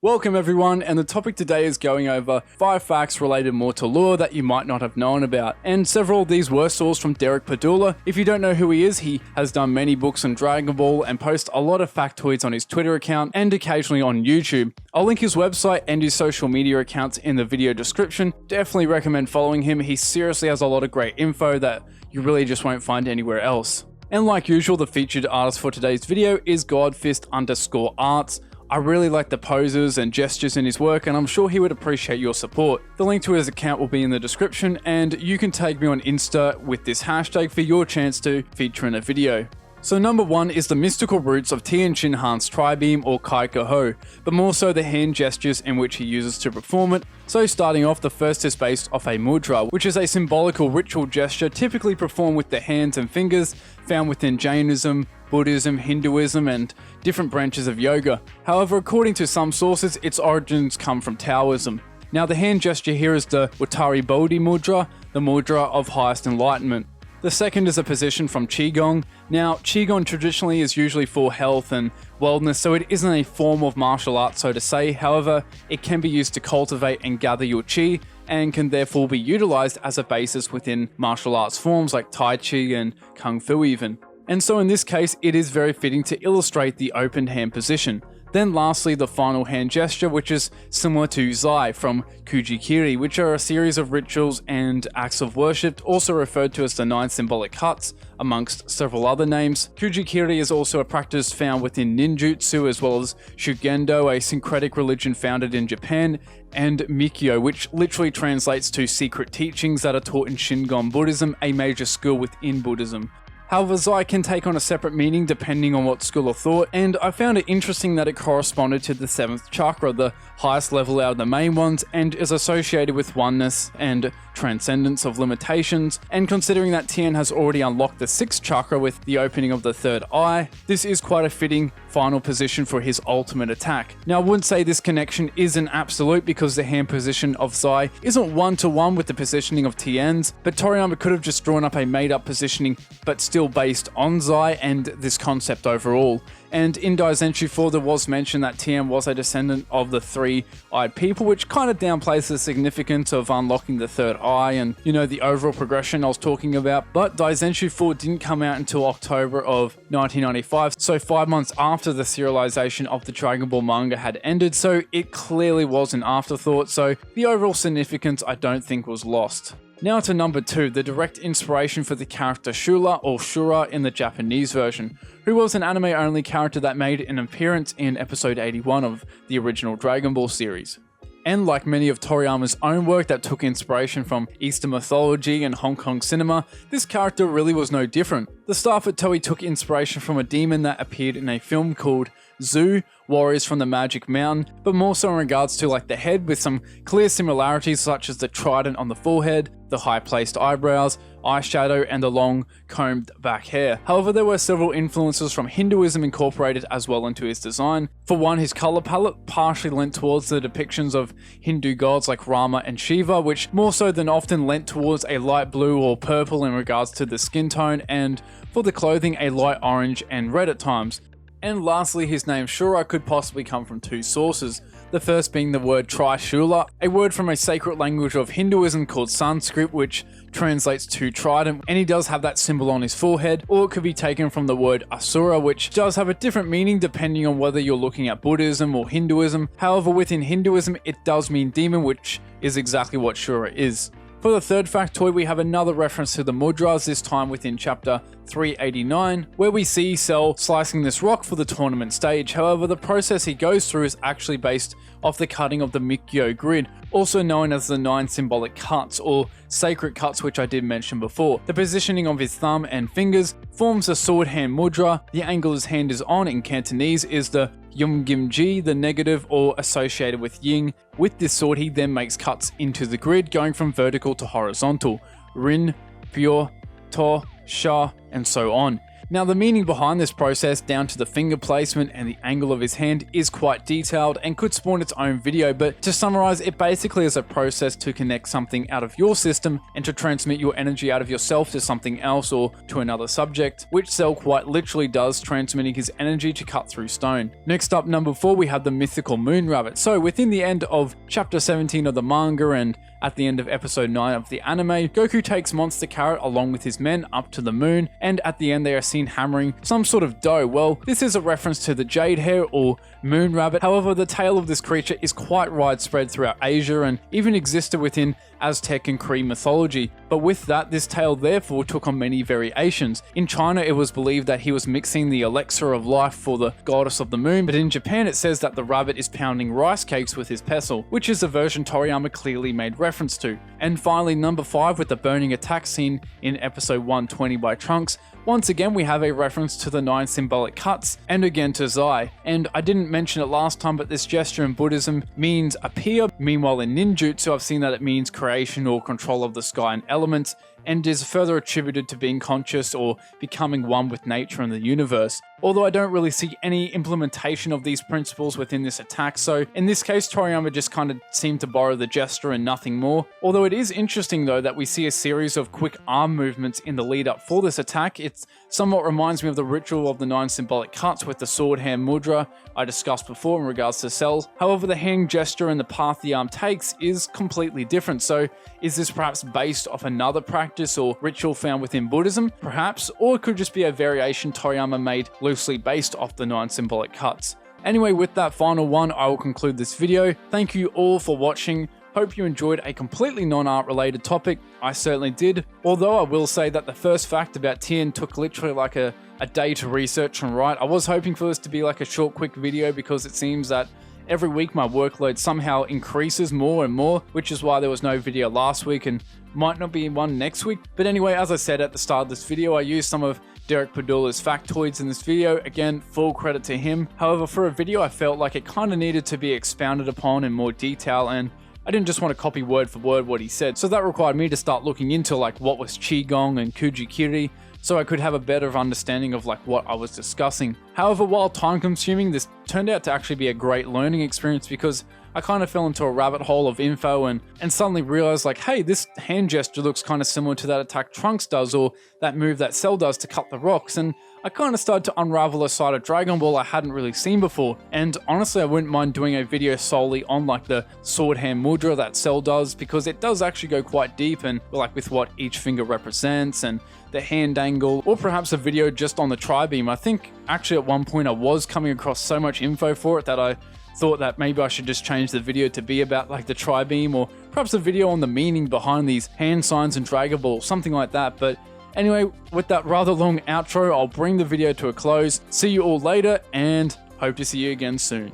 Welcome everyone, and the topic today is going over 5 facts related more to lore that you might not have known about, and several of these were sourced from Padula. If you don't know who he is, he has done many books on Dragon Ball and posts a lot of factoids on his Twitter account and occasionally on YouTube. I'll link his website and his social media accounts in the video description. Definitely recommend following him. He seriously has a lot of great info that you really just won't find anywhere else. And like usual, the featured artist for today's video is Godfist_arts. I really like the poses and gestures in his work, and I'm sure he would appreciate your support. The link to his account will be in the description, and you can tag me on Insta with this hashtag for your chance to feature in a video. So number 1 is the mystical roots of Tien Shinhan's Tri-Beam or Kai Kaho, but more so the hand gestures in which he uses to perform it. So starting off, the first is based off a Mudra, which is a symbolical ritual gesture typically performed with the hands and fingers, found within Jainism, Buddhism, Hinduism, and different branches of yoga. However, according to some sources, its origins come from Taoism. Now, the hand gesture here is the Uttari Bodhi Mudra, the Mudra of highest enlightenment. The second is a position from Qigong. Now, Qigong traditionally is usually for health and wellness, so it isn't a form of martial arts, so to say. However, it can be used to cultivate and gather your Qi, and can therefore be utilized as a basis within martial arts forms like Tai Chi and Kung Fu even. And so in this case, it is very fitting to illustrate the open hand position. Then lastly, the final hand gesture, which is similar to Zai from Kujikiri, which are a series of rituals and acts of worship, also referred to as the 9 symbolic cuts, amongst several other names. Kujikiri is also a practice found within ninjutsu, as well as Shugendo, a syncretic religion founded in Japan, and Mikyo, which literally translates to secret teachings that are taught in Shingon Buddhism, a major school within Buddhism. However, Zai can take on a separate meaning depending on what school of thought, and I found it interesting that it corresponded to the 7th chakra, the highest level out of the main ones, and is associated with oneness and transcendence of limitations. And considering that Tien has already unlocked the 6th chakra with the opening of the 3rd eye, this is quite a fitting final position for his ultimate attack. Now, I wouldn't say this connection is an absolute because the hand position of Zai isn't one-to-one with the positioning of Tien's, but Toriyama could have just drawn up a made-up positioning but still based on Zai and this concept overall. And in Daizenshuu 4, there was mention that Tien was a descendant of the 3-eyed people, which kind of downplays the significance of unlocking the 3rd eye and, the overall progression I was talking about. But Daizenshuu 4 didn't come out until October of 1995, so 5 months after the serialization of the Dragon Ball manga had ended, so it clearly was an afterthought, so the overall significance I don't think was lost. Now to number 2, the direct inspiration for the character Shula or Shura in the Japanese version, who was an anime-only character that made an appearance in episode 81 of the original Dragon Ball series. And like many of Toriyama's own work that took inspiration from Eastern mythology and Hong Kong cinema, this character really was no different. The staff at Toei took inspiration from a demon that appeared in a film called Zoo, Warriors from the Magic Mountain, but more so in regards to like the head, with some clear similarities such as the trident on the forehead, the high-placed eyebrows, eyeshadow, and the long combed back hair. However, there were several influences from Hinduism incorporated as well into his design. For one, his color palette partially lent towards the depictions of Hindu gods like Rama and Shiva, which more so than often lent towards a light blue or purple in regards to the skin tone, and for the clothing a light orange and red at times. And lastly, his name Shura could possibly come from 2 sources. The first being the word Tri-Shula, a word from a sacred language of Hinduism called Sanskrit, which translates to trident, and he does have that symbol on his forehead, or it could be taken from the word Asura, which does have a different meaning depending on whether you're looking at Buddhism or Hinduism. However, within Hinduism, it does mean demon, which is exactly what Shura is. For the third factoid, we have another reference to the Mudras, this time within chapter 389, where we see Cell slicing this rock for the tournament stage. However, the process he goes through is actually based off the cutting of the Mikyo grid, also known as the 9 symbolic cuts or sacred cuts, which I did mention before. The positioning of his thumb and fingers forms a sword hand mudra. The angle his hand is on in Cantonese is the Yumgimji, the negative or associated with yin. With this sword, he then makes cuts into the grid, going from vertical to horizontal. Rin, Pyo, To, Sha, and so on. Now, the meaning behind this process, down to the finger placement and the angle of his hand, is quite detailed and could spawn its own video, but to summarize, it basically is a process to connect something out of your system and to transmit your energy out of yourself to something else or to another subject, which Cell quite literally does, transmitting his energy to cut through stone. Next up, number 4, we have the mythical moon rabbit. So within the end of chapter 17 of the manga and at the end of episode 9 of the anime, Goku takes Monster Carrot along with his men up to the moon, and at the end they are seen hammering some sort of dough. Well, this is a reference to the jade hare or moon rabbit. However, the tale of this creature is quite widespread throughout Asia and even existed within Aztec and Cree mythology. But with that, this tale therefore took on many variations. In China, it was believed that he was mixing the elixir of life for the goddess of the moon, but in Japan it says that the rabbit is pounding rice cakes with his pestle, which is a version Toriyama clearly made reference to. And finally, number 5, with the burning attack scene in episode 120 by Trunks. Once again, we have a reference to the 9 symbolic cuts, and again to Zai. And I didn't mention it last time, but this gesture in Buddhism means appear. Meanwhile, in ninjutsu, I've seen that it means creation or control of the sky and elements, and is further attributed to being conscious or becoming one with nature and the universe. Although I don't really see any implementation of these principles within this attack, so in this case Toriyama just kind of seemed to borrow the gesture and nothing more. Although it is interesting though that we see a series of quick arm movements in the lead up for this attack. It somewhat reminds me of the ritual of the 9 symbolic cuts with the sword hand mudra I discussed before in regards to cells. However, the hand gesture and the path the arm takes is completely different. So is this perhaps based off another practice or ritual found within Buddhism? Perhaps, or it could just be a variation Toriyama made loosely based off the 9 symbolic cuts. Anyway, with that final one, I will conclude this video. Thank you all for watching. Hope you enjoyed a completely non-art related topic. I certainly did. Although I will say that the first fact about Tien took literally like a day to research and write. I was hoping for this to be like a short, quick video because it seems that every week my workload somehow increases more and more, which is why there was no video last week and might not be one next week. But anyway, as I said at the start of this video, I used some of Derek Padula's factoids in this video. Again, full credit to him. However, for a video, I felt like it kind of needed to be expounded upon in more detail, and I didn't just want to copy word for word what he said. So that required me to start looking into like what was Qigong and Kujikiri, so I could have a better understanding of like what I was discussing. However, while time consuming, this turned out to actually be a great learning experience because I kind of fell into a rabbit hole of info and suddenly realized like, hey, this hand gesture looks kind of similar to that attack Trunks does or that move that Cell does to cut the rocks, and I kind of started to unravel a side of Dragon Ball I hadn't really seen before. And honestly, I wouldn't mind doing a video solely on like the sword hand mudra that Cell does, because it does actually go quite deep and like with what each finger represents and the hand angle, or perhaps a video just on the tri-beam. I think actually at one point I was coming across so much info for it that I thought that maybe I should just change the video to be about like the tri-beam, or perhaps a video on the meaning behind these hand signs in Dragon Ball, something like that. But anyway, with that rather long outro, I'll bring the video to a close. See you all later and hope to see you again soon.